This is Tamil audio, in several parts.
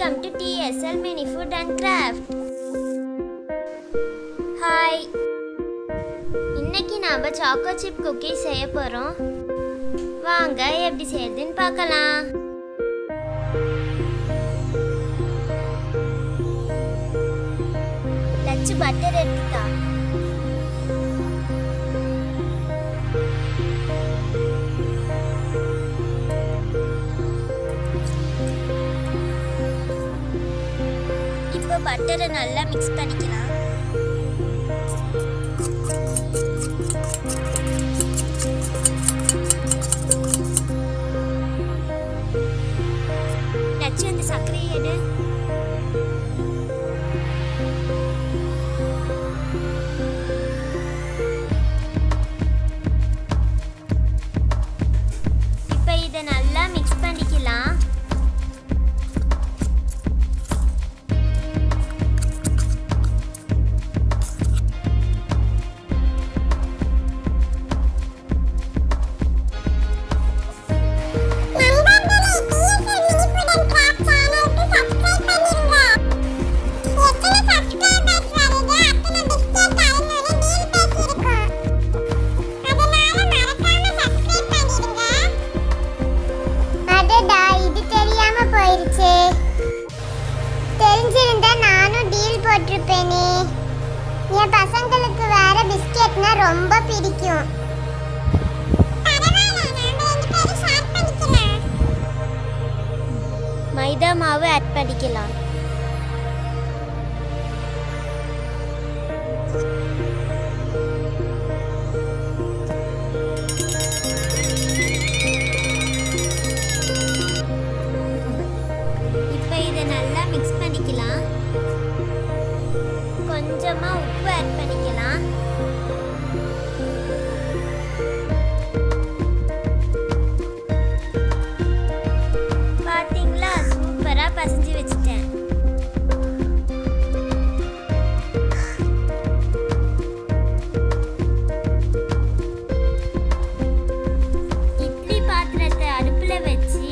Welcome to TSL Mini Food and Craft. Hi. இன்னைக்கு நாம Choco Chip Cookies செய்ய போறோம். வாங்க எப்படி செய்யறதுன்னு பார்க்கலாம். லட்சு பட்டர் எடுத்துக்கா. இப்போ பட்டரை நல்லா மிக்ஸ் பண்ணிக்கலாம். லட்சு அந்த சர்க்கரையை எடு. இப்போ இதை நல்லா மிக்ஸ் பண்ணிக்கலாம். தெரிஞ்சிருந்தா நானும் டீல் போட்டிருப்பேனே. என் பசங்களுக்கு வேற பிஸ்கெட்னா ரொம்ப பிடிக்கும். மைதா மாவு ஆட் பண்ணிக்கலாம். மிக்ஸ் பண்ணிக்கலாம். கொஞ்சமா உப்பு ஆட் பண்ணிக்கலாம். பாத்தீங்களா, சூப்பரா பசஞ்சு வச்சிட்டேன். இட்லி பாத்திரத்தை அடுப்புல வச்சு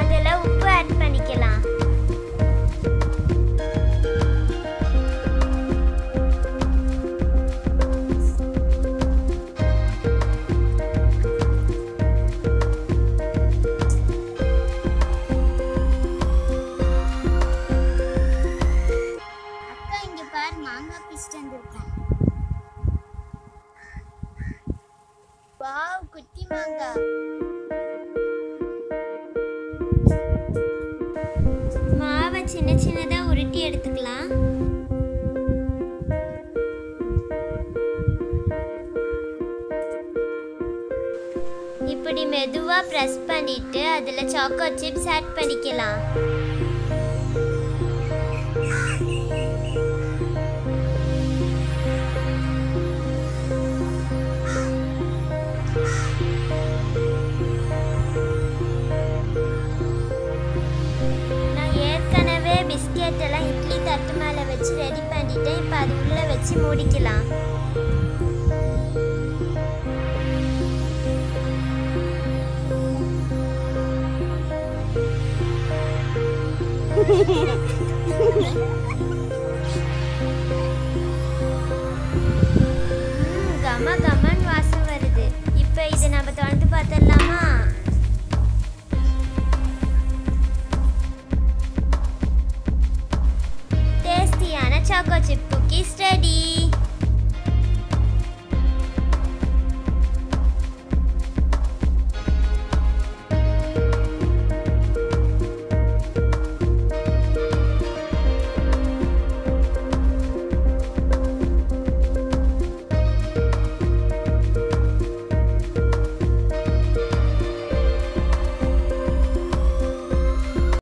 அதுல உப்பு ஆட் பண்ணிக்கலாம். மாங்காய் பீஸ் தந்திருக்கேன். வாவ், குட்டி மாங்காய். மாவை சின்ன சின்னதா உருட்டி எடுத்துக்கலாம். இப்படி மெதுவா பிரஸ் பண்ணிட்டு அதுல சாக்கோ சிப்ஸ் ஆட் பண்ணிக்கலாம். பிஸ்கெட் எல்லாம் இட்லி தட்டு மேலே வச்சு ரெடி பண்ணிட்டேன். இப்போ அது உள்ள வச்சு மூடிக்கலாம். கம கமன் வாசம் வருது. இப்போ இதை நம்ம திறந்து பார்த்துடலாமா? Choco Chip Cookies ready.